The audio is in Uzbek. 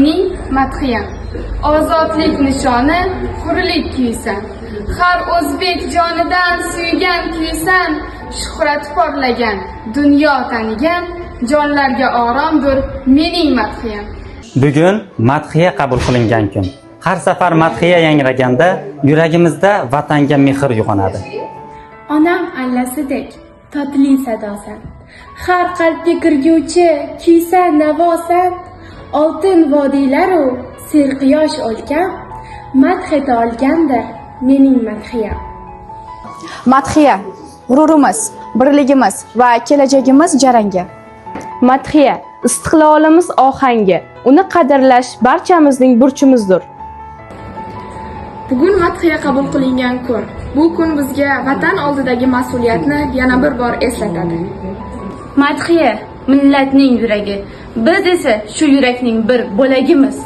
mening madhiyam. Ozodlik nishoni hurlik kuysan. Har o'zbek jonidan suygan kuysan. Shuhrat porlagan, dunyo tanigan, jonlarga oromdir mening madhiyam. Bugun madhiya qabul qilingan kun. Har safar madhiya yangraganda yuragimizda vatanga mehr uyg'onadi. Onam allasidek totli sadosan. Har qalbga kirguvchi kuysan navosan. Oltin vodiylaru serquyosh olgan, madh eta olgandir mening madhiyam. Madhiya g'ururimiz, birligimiz va kelajagimiz jaranga. Madhiya istiqlolimiz ohangi. Uni qadrlash barchamizning burchimizdir. Bugun madhiya qabul qilingan kun. Bu kun bizga vatan oldidagi mas'uliyatni yana bir bor eslatadi. Madhiya millatning yuragi. Biz esa shu yurakning bir bo'lagimiz.